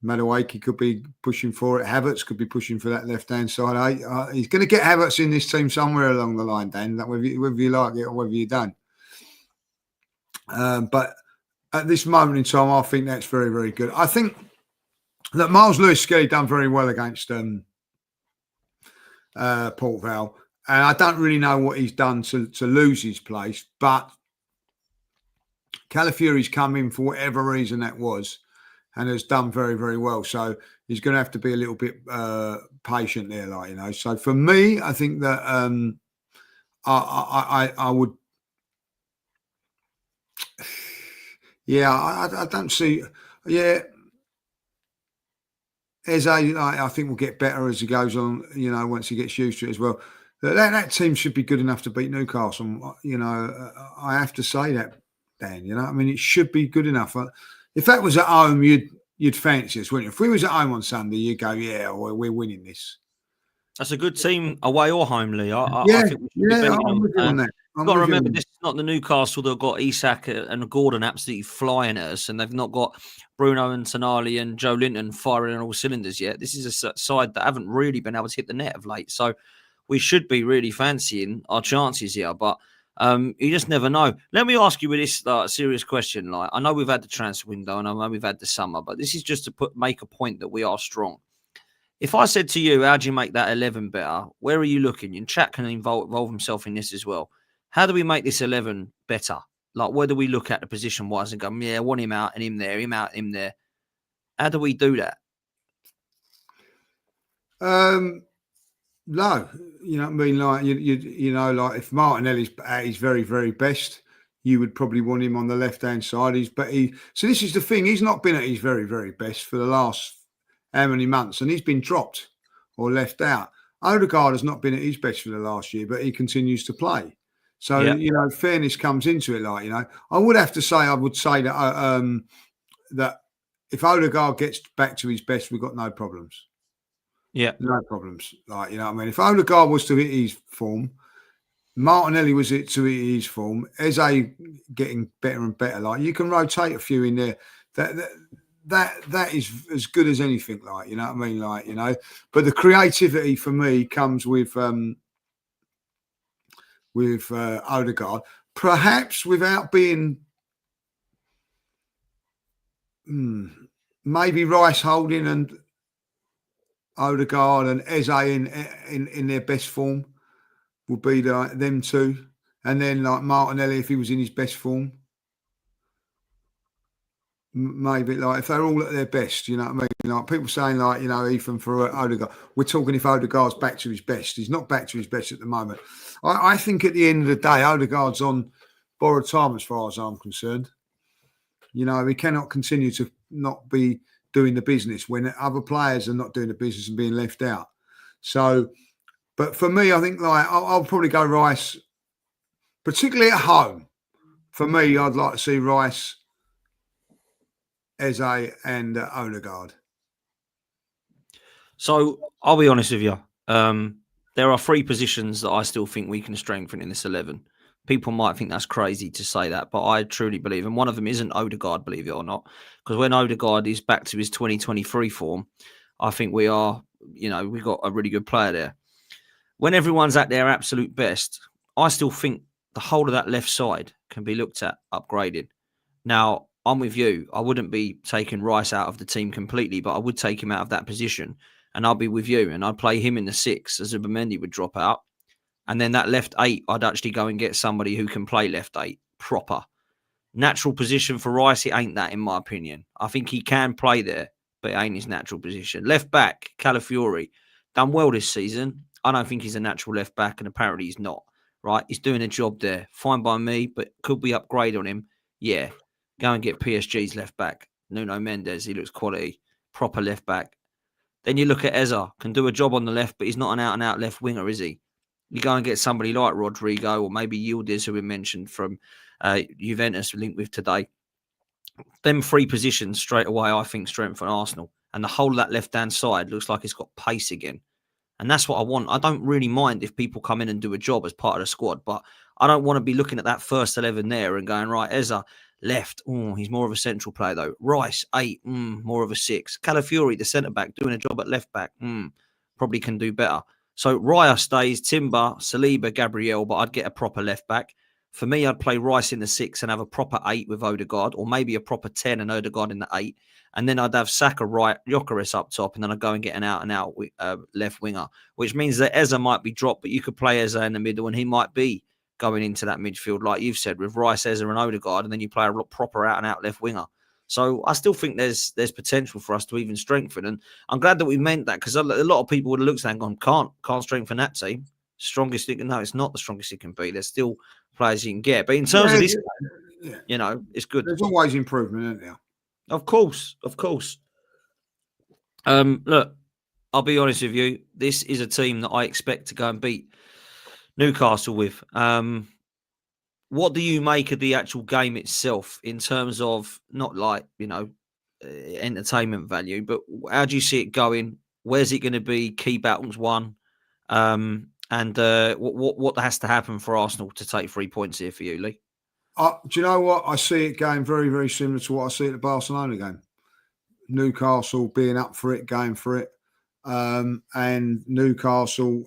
Madueke could be pushing for it. Havertz could be pushing for that left hand side. He's going to get Havertz in this team somewhere along the line, Dan. Whether you like it or whether you don't. But at this moment in time, I think that's very, very good. I think that Miles Lewis-Skelly done very well against Port Vale. And I don't really know what he's done to lose his place, but Calafiori's come in for whatever reason that was and has done very, very well. So he's going to have to be a little bit patient there, So for me, I think that I would... Yeah, I don't see... Yeah, Eze, I think will get better as he goes on, once he gets used to it as well. That team should be good enough to beat Newcastle. I have to say that, Dan. It should be good enough. If that was at home, you'd fancy us, wouldn't you? If we was at home on Sunday, you'd go, yeah, we're winning this. That's a good team, away or home, Lee. I think we should be beating I'm with you on that. You've got to remember, this is not the Newcastle that have got Isak and Gordon absolutely flying at us, and they've not got Bruno and Tonali and Joe Linton firing on all cylinders yet. This is a side that haven't really been able to hit the net of late. So we should be really fancying our chances here, but you just never know. Let me ask you with this serious question. I know we've had the transfer window and I know we've had the summer, but this is just to make a point that we are strong. If I said to you, how do you make that 11 better? Where are you looking? And chat can involve himself in this as well. How do we make this 11 better? Where do we look at the position-wise and go, yeah, I want him out and him there, him out, him there? How do we do that? No, you know what I mean? If Martinelli's at his very, very best, you would probably want him on the left-hand side. So this is the thing. He's not been at his very, very best for the last how many months, and he's been dropped or left out. Odegaard has not been at his best for the last year, but he continues to play. So, yeah. Fairness comes into it. I would have to say, I would say that that if Odegaard gets back to his best, we've got no problems. Yeah. No problems. If Odegaard was to hit his form, Martinelli was to hit his form, Eze getting better and better, you can rotate a few in there. That is as good as anything, But the creativity for me comes with Odegaard, perhaps without being maybe Rice Holding and Odegaard and Eze in their best form would be them two, and then Martinelli if he was in his best form. Maybe if they're all at their best, you know what I mean? People saying Ethan for Odegaard. We're talking if Odegaard's back to his best. He's not back to his best at the moment. I think at the end of the day, Odegaard's on borrowed time as far as I'm concerned. He cannot continue to not be doing the business when other players are not doing the business and being left out. So, but for me, I think I'll probably go Rice, particularly at home. For me, I'd like to see Rice, Eze and Odegaard. So I'll be honest with you. There are 3 positions that I still think we can strengthen in this 11. People might think that's crazy to say that, but I truly believe, and one of them isn't Odegaard, believe it or not, because when Odegaard is back to his 2023 form, I think we are, we've got a really good player there. When everyone's at their absolute best, I still think the whole of that left side can be looked at upgraded. Now, I'm with you. I wouldn't be taking Rice out of the team completely, but I would take him out of that position, and I'll be with you, and I'd play him in the 6 as Zubimendi would drop out. And then that left 8, I'd actually go and get somebody who can play left 8 proper. Natural position for Rice, it ain't that in my opinion. I think he can play there, but it ain't his natural position. Left back, Calafiori, done well this season. I don't think he's a natural left back, and apparently he's not. Right? He's doing a job there. Fine by me, but could we upgrade on him? Yeah. Go and get PSG's left back. Nuno Mendes, he looks quality. Proper left back. Then you look at Eze, can do a job on the left, but he's not an out-and-out left winger, is he? You go and get somebody like Rodrigo or maybe Yildiz, who we mentioned from Juventus, linked with today. Them 3 positions straight away, I think, strengthen Arsenal. And the whole of that left-hand side looks like it's got pace again. And that's what I want. I don't really mind if people come in and do a job as part of the squad, but I don't want to be looking at that first 11 there and going, right, Eza, left. Oh, he's more of a central player, though. Rice, 8, more of a 6. Calafiori, the centre-back, doing a job at left-back, probably can do better. So Raya stays, Timber, Saliba, Gabriel, but I'd get a proper left-back. For me, I'd play Rice in the 6 and have a proper 8 with Odegaard, or maybe a proper 10 and Odegaard in the 8. And then I'd have Saka right, Gyökeres up top, and then I'd go and get an out-and-out left winger, which means that Eza might be dropped, but you could play Eza in the middle, and he might be going into that midfield, like you've said, with Rice, Eza, and Odegaard, and then you play a proper out-and-out left winger. So I still think there's potential for us to even strengthen, and I'm glad that we meant that, because a lot of people would have looked at that and gone, can't strengthen that team. Strongest it can, no, it's not the strongest it can be. There's still players you can get, but in terms of this, it's good. There's always improvement, isn't there? Of course. Look, I'll be honest with you. This is a team that I expect to go and beat Newcastle with. What do you make of the actual game itself in terms of not like, entertainment value, but how do you see it going? Where's it going to be? Key battles won. And what has to happen for Arsenal to take 3 points here for you, Lee? Do you know what? I see it going very, very similar to what I see at the Barcelona game. Newcastle being up for it, going for it. And Newcastle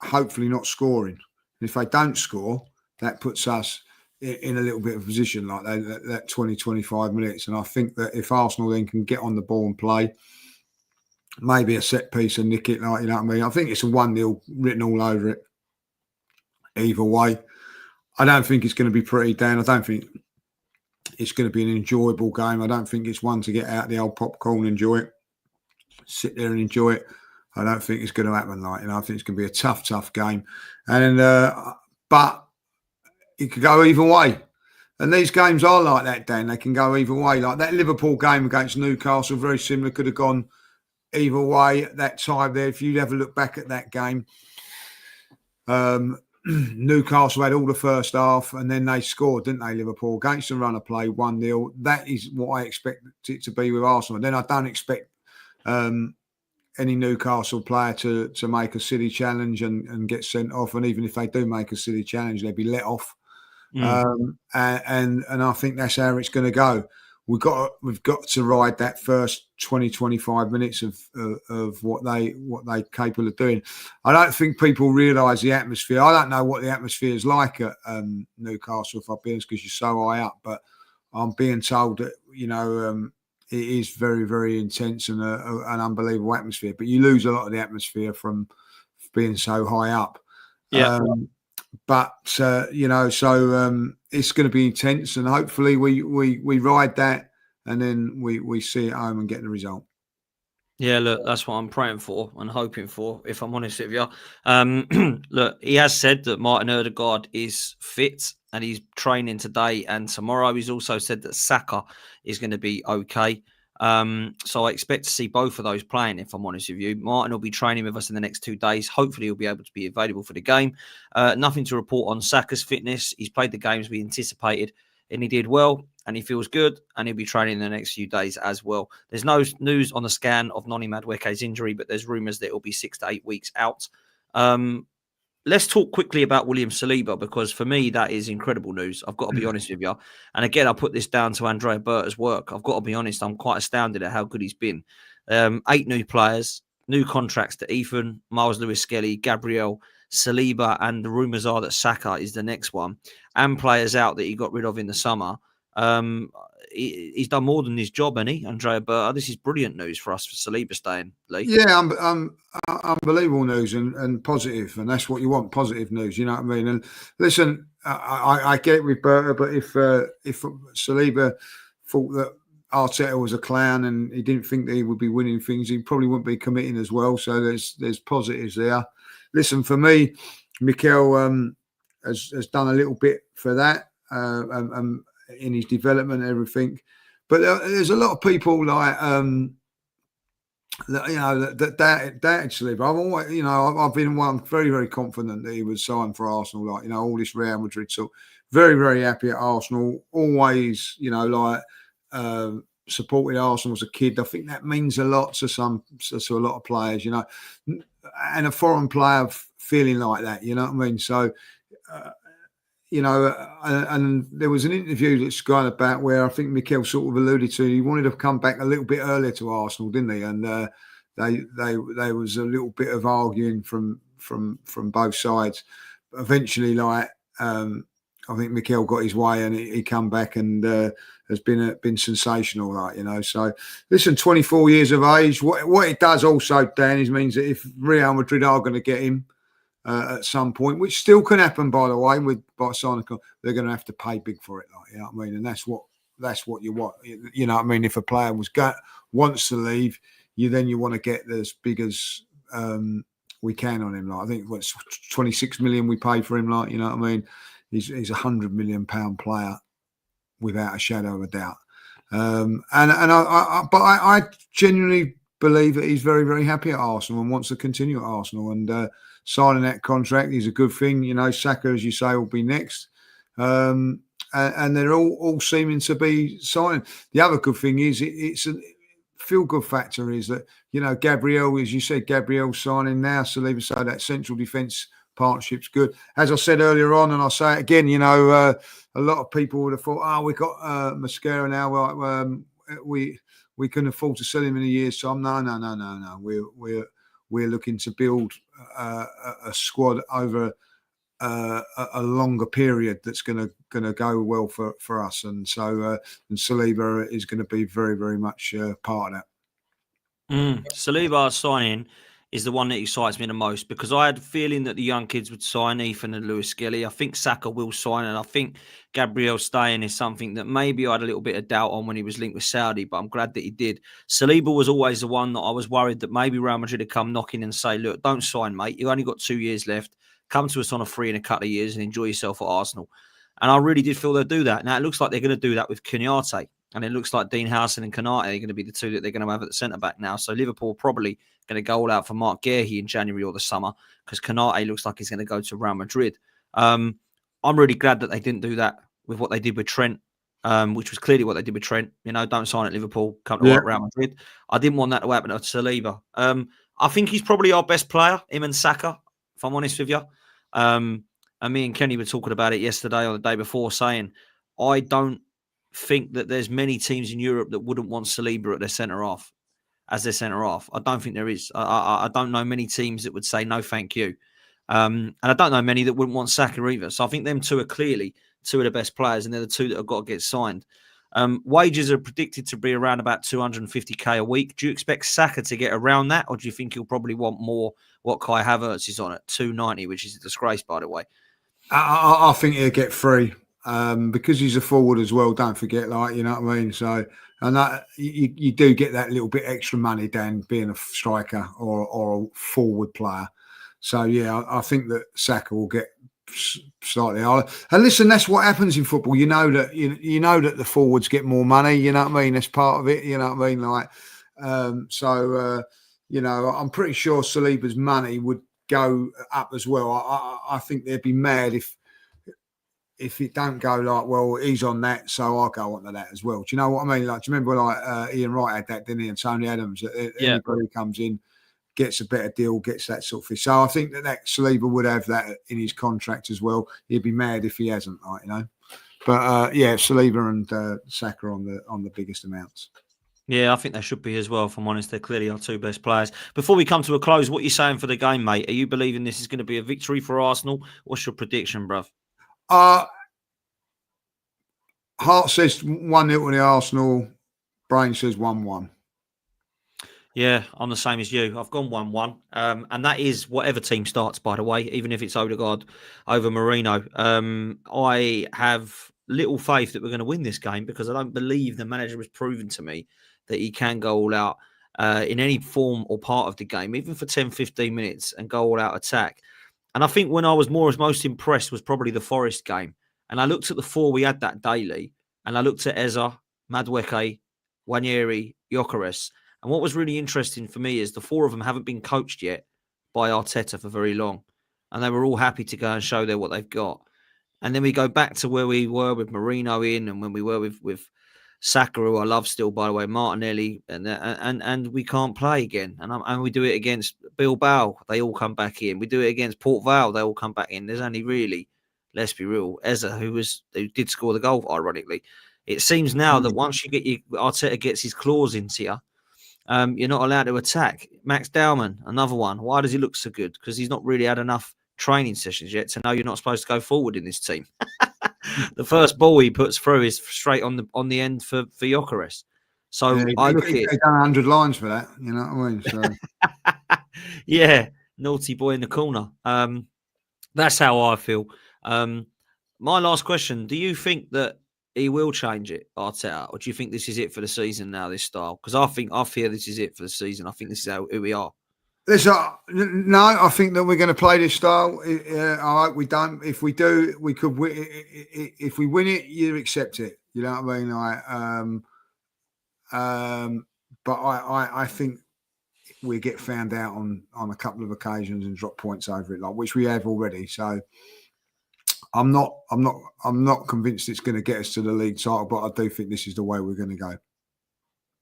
hopefully not scoring. If they don't score, that puts us in a little bit of a position like that 20, 25 minutes. And I think that if Arsenal then can get on the ball and play, maybe a set piece and nick it, like, you know what I mean? I think it's a 1-0 written all over it. Either way. I don't think it's going to be pretty, Dan. I don't think it's going to be an enjoyable game. I don't think it's one to get out the old popcorn and enjoy it. Sit there and enjoy it. I don't think it's going to happen. I think it's going to be a tough game. And but it could go either way. And these games are like that, Dan. They can go either way. Like that Liverpool game against Newcastle, very similar. Could have gone either way at that time there. If you ever look back at that game, Newcastle had all the first half and then they scored, didn't they, Liverpool? Against the run of play, 1-0. That is what I expect it to be with Arsenal. Then I don't expect any Newcastle player to make a silly challenge and get sent off. And even if they do make a silly challenge, they'd be let off. And I think that's how it's going to go. We've got to ride that first 20, 25 minutes of what they're capable of doing. I don't think people realise the atmosphere. I don't know what the atmosphere is like at Newcastle, if I've been, because you're so high up. But I'm being told that it is very, very intense and an unbelievable atmosphere. But you lose a lot of the atmosphere from being so high up. Yeah. It's going to be intense, and hopefully we ride that, and then we see it home and get the result. Yeah, look, that's what I'm praying for and hoping for, if I'm honest with you. Look, he has said that Martin Odegaard is fit and he's training today and tomorrow. He's also said that Saka is going to be okay. So I expect to see both of those playing, if I'm honest with you. Martin will be training with us in the next 2 days. Hopefully he'll be able to be available for the game. Nothing to report on Saka's fitness. He's played the games we anticipated and he did well and he feels good and he'll be training in the next few days as well. There's no news on the scan of Noni Madueke's injury, but there's rumours that it'll be 6 to 8 weeks out. Let's talk quickly about William Saliba, because for me, that is incredible news. I've got to be honest with you. And again, I put this down to Andrea Berta's work. I've got to be honest, I'm quite astounded at how good he's been. 8 new players, new contracts to Ethan, Miles Lewis-Skelly, Gabriel, Saliba, and the rumours are that Saka is the next one, and players out that he got rid of in the summer. He's done more than his job, hasn't he, Andrea Berta? This is brilliant news for us for Saliba staying, Lee. Yeah, unbelievable news and positive, and that's what you want, positive news, you know what I mean? And listen, I get it with Berta, but if Saliba thought that Arteta was a clown and he didn't think that he would be winning things, he probably wouldn't be committing as well, so there's positives there. Listen, for me, Mikel has done a little bit for that in his development and everything. But there's a lot of people like that doubted Saliba. I've always, I've been one very, very confident that he was signed for Arsenal. Like, all this Real Madrid, so very, very happy at Arsenal. Always, supported Arsenal as a kid. I think that means a lot to a lot of players, you know, and a foreign player feeling like that, you know what I mean? So, you know, and there was an interview that's gone about where I think Mikel sort of alluded to he wanted to come back a little bit earlier to Arsenal, didn't he? And they was a little bit of arguing from both sides. But eventually, like I think Mikel got his way and he come back and has been sensational, like, you know. So listen, 24 years of age. What it does also, Dan, is means that if Real Madrid are going to get him at some point, which still can happen, by the way, with Barcelona, they're going to have to pay big for it, like, you know what I mean. And that's what you want, you know what I mean. If a player wants to leave, you want to get as big as we can on him. Like, I think what's 26 million we pay for him, like, you know what I mean. He's £100 million player without a shadow of a doubt. I genuinely believe that he's very, very happy at Arsenal and wants to continue at Arsenal. And signing that contract is a good thing. You know, Saka, as you say, will be next. And they're all seeming to be signing. The other good thing is it's a feel-good factor is that, you know, Gabriel, as you said, Gabriel signing now, Saliba, so that central defence partnership's good. As I said earlier on, and I'll say it again, you know, a lot of people would have thought, oh, we got Mascara now, right? We can afford to sell him in a year's time. No. We're looking to build a squad over a longer period that's going to go well for us, and so and Saliba is going to be very, very much part of that. Saliba signing is the one that excites me the most because I had a feeling that the young kids would sign Ethan and Lewis-Skelly. I think Saka will sign, and I think Gabriel staying is something that maybe I had a little bit of doubt on when he was linked with Saudi, but I'm glad that he did. Saliba was always the one that I was worried that maybe Real Madrid would come knocking and say, look, don't sign, mate. You've only got 2 years left. Come to us on a free in a couple of years and enjoy yourself at Arsenal. And I really did feel they'll do that. Now, it looks like they're going to do that with Konaté. And it looks like Dean Howson and Konaté are going to be the two that they're going to have at the centre-back now. So Liverpool probably going to go all out for Mark Guehi in January or the summer because Konaté looks like he's going to go to Real Madrid. I'm really glad that they didn't do that with what they did with Trent, which was clearly what they did with Trent. You know, don't sign at Liverpool, come to Real Madrid. I didn't want that to happen to Saliba. I think he's probably our best player, him and Saka, if I'm honest with you. And me and Kenny were talking about it yesterday or the day before, saying I don't think that there's many teams in Europe that wouldn't want Saliba at their centre-half as their centre-half. I don't think there is. I don't know many teams that would say no thank you. And I don't know many that wouldn't want Saka either. So I think them two are clearly two of the best players, and they're the two that have got to get signed. Wages are predicted to be around about 250k a week. Do you expect Saka to get around that, or do you think he'll probably want more what Kai Havertz is on at 290, which is a disgrace, by the way? I think he'll get free. Because he's a forward as well, don't forget, like, you know what I mean? So, and that you do get that little bit extra money, Dan, being a striker or a forward player. So, yeah, I think that Saka will get slightly higher. And listen, that's what happens in football. You know that you know that the forwards get more money, you know what I mean? That's part of it, you know what I mean? Like, you know, I'm pretty sure Saliba's money would go up as well. I think they'd be mad if it don't go like, well, he's on that, so I'll go onto that as well. Do you know what I mean? Like, do you remember like Ian Wright had that, didn't he? And Tony Adams, anybody who comes in, gets a better deal, gets that sort of thing. So I think that Saliba would have that in his contract as well. He'd be mad if he hasn't, like, you know. But yeah, Saliba and Saka on the biggest amounts. Yeah, I think they should be as well, if I'm honest. They're clearly our two best players. Before we come to a close, what are you saying for the game, mate? Are you believing this is going to be a victory for Arsenal? What's your prediction, bruv? Heart says 1-0 to the Arsenal. Brain says 1-1. Yeah, I'm the same as you. I've gone 1-1. And that is whatever team starts, by the way, even if it's Odegaard over Marino. I have little faith that we're going to win this game because I don't believe the manager has proven to me that he can go all out in any form or part of the game, even for 10, 15 minutes and go all out attack. And I think when I was most impressed was probably the Forest game. And I looked at the four we had that daily, and I looked at Eza, Madueke, Wanyeri, Gyökeres. And what was really interesting for me is the four of them haven't been coached yet by Arteta for very long. And they were all happy to go and show what they've got. And then we go back to where we were with Marino in and when we were with Saka, who I love still, by the way, Martinelli, and we can't play again. And we do it against Bilbao, they all come back in. We do it against Port Vale, they all come back in. There's only really, let's be real, Eza, who did score the goal, ironically. It seems now that once Arteta gets his claws into you, you're not allowed to attack. Max Dowman, another one. Why does he look so good? Because he's not really had enough training sessions yet to know you're not supposed to go forward in this team. The first ball he puts through is straight on the end for Gyökeres. So I look at it. He's done 100 lines for that, you know what I mean? So. Yeah, naughty boy in the corner. That's how I feel. My last question: do you think that he will change it, Arteta, or do you think this is it for the season now? This style, because I fear this is it for the season. I think this is who we are. No, I think that we're going to play this style. I hope we don't. If we do, we could. If we win it, you accept it. You know what I mean? But I think we get found out on a couple of occasions and drop points over it, which we have already. So I'm not convinced it's going to get us to the league title, but I do think this is the way we're going to go.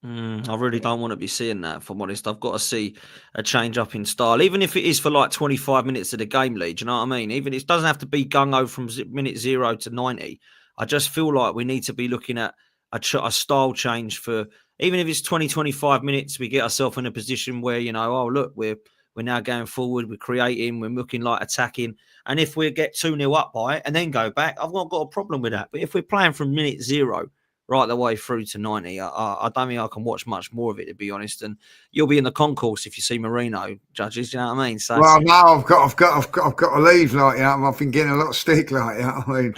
I really don't want to be seeing that, if I'm honest. I've got to see a change up in style, even if it is for like 25 minutes of the game lead. You know what I mean? Even it doesn't have to be gung-ho from minute 0 to 90. I just feel like we need to be looking at a style change for, even if it's 20, 25 minutes, we get ourselves in a position where, oh, look, we're now going forward, we're creating, we're looking like attacking. And if we get 2-0 up by it and then go back, I've not got a problem with that. But if we're playing from minute 0 right the way through to 90, I don't think I can watch much more of it, to be honest. And you'll be in the concourse if you see Marino, judges. You know what I mean? So, well, no, I've got to leave. I've been getting a lot of stick. I mean,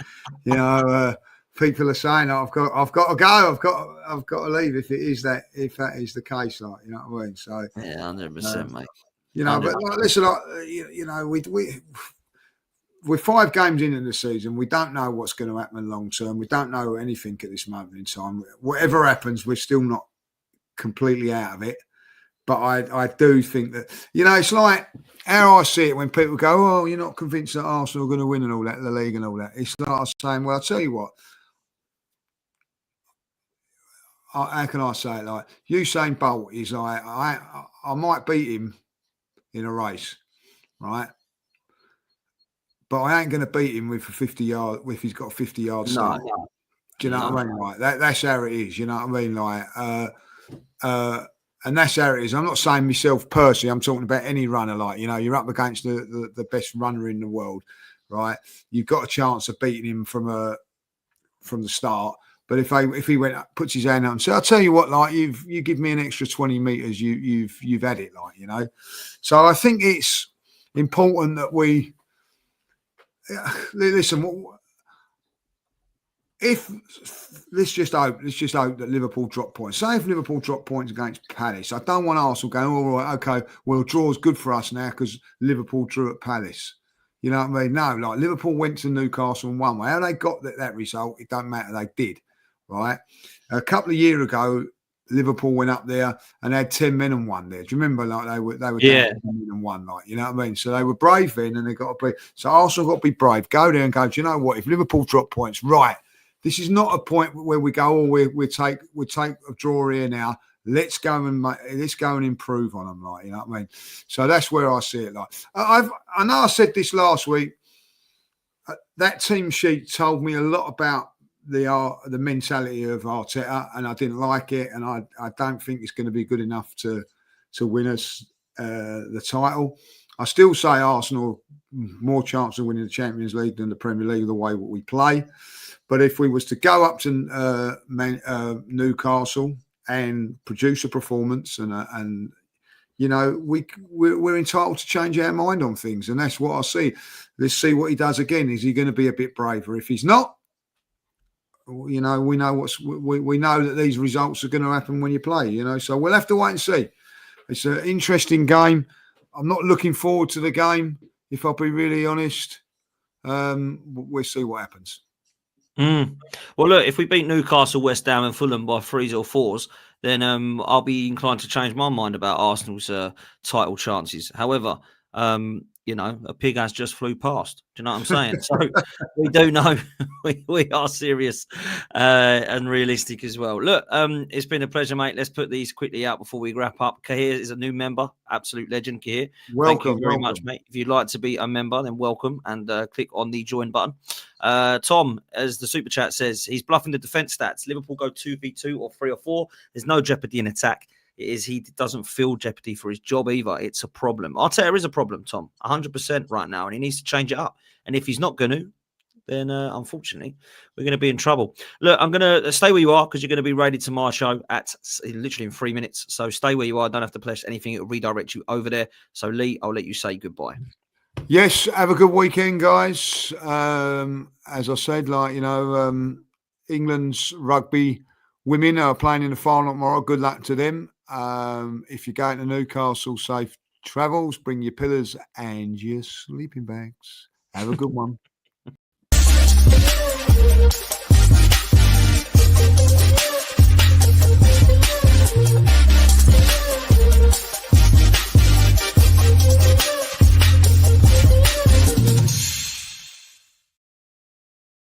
people are saying I've got to go. I've got to leave if that is the case. You know what I mean? So yeah, 100%, mate. But listen, we're 5 games into the season. We don't know what's going to happen long term. We don't know anything at this moment in time. Whatever happens, we're still not completely out of it. But I do think that, it's like how I see it when people go, oh, you're not convinced that Arsenal are going to win and all that, the league and all that. It's like saying, well, I'll tell you what. How can I say it? Like Usain Bolt is like, I might beat him in a race, right? But I ain't going to beat him with a 50-yard, if he's got a 50-yard start. No. Do you know what I mean? Like that's how it is. You know what I mean? Like, and that's how it is. I'm not saying myself personally. I'm talking about any runner. Like, you're up against the best runner in the world, right? You've got a chance of beating him from the start. But if he went up, puts his hand out and says, "I'll tell you what, like you give me an extra 20 meters, you've had it, like So I think it's important that we. Listen, if let's just hope that Liverpool drop points. Say if Liverpool drop points against Palace, I don't want Arsenal going, all right, okay, well, draw's good for us now because Liverpool drew at Palace. You know what I mean? No, like Liverpool went to Newcastle and won. How they got that result, it don't matter. They did, right? A couple of years ago, Liverpool went up there and had 10 men and won there. Do you remember? Like they were down 10 men and won, like, you know what I mean? So they were brave then, and they got to be. So Arsenal got to be brave. Go there and go. Do you know what? If Liverpool drop points, right? This is not a point where we go. Oh, we take a draw here now. Let's go and improve on them, like, you know what I mean? So that's where I see it. Like I know I said this last week. That team sheet told me a lot about the mentality of Arteta, and I didn't like it, and I don't think it's going to be good enough to win us the title. I still say Arsenal more chance of winning the Champions League than the Premier League the way we play. But if we was to go up to Newcastle and produce a performance, and we're entitled to change our mind on things, and that's what I see. Let's see what he does again. Is he going to be a bit braver? If he's not, we know we know that these results are going to happen when you play. So we'll have to wait and see. It's an interesting game. I'm not looking forward to the game, if I'll be really honest. We'll see what happens. Well, look, if we beat Newcastle, West Ham and Fulham by 3s or 4s, then I'll be inclined to change my mind about Arsenal's title chances. However, you know, a pig has just flew past. Do you know what I'm saying? So we do know we are serious and realistic as well. Look, it's been a pleasure, mate. Let's put these quickly out before we wrap up. Kahir is a new member, absolute legend, Kahir. Thank you very much, mate. If you'd like to be a member, then welcome and click on the join button. Tom, as the super chat says, he's bluffing the defence stats. Liverpool go 2v2 or 3 or 4. There's no jeopardy in attack. It is he doesn't feel jeopardy for his job either. It's a problem. Arteta is a problem, Tom, 100% right now, and he needs to change it up. And if he's not going to, then unfortunately, we're going to be in trouble. Look, I'm going to stay where you are because you're going to be rated to my show at literally in 3 minutes. So stay where you are. Don't have to press anything. It'll redirect you over there. So Lee, I'll let you say goodbye. Yes, have a good weekend, guys. As I said, England's rugby women are playing in the final tomorrow. Good luck to them. If you're going to Newcastle, safe travels. Bring your pillows and your sleeping bags. Have a good one.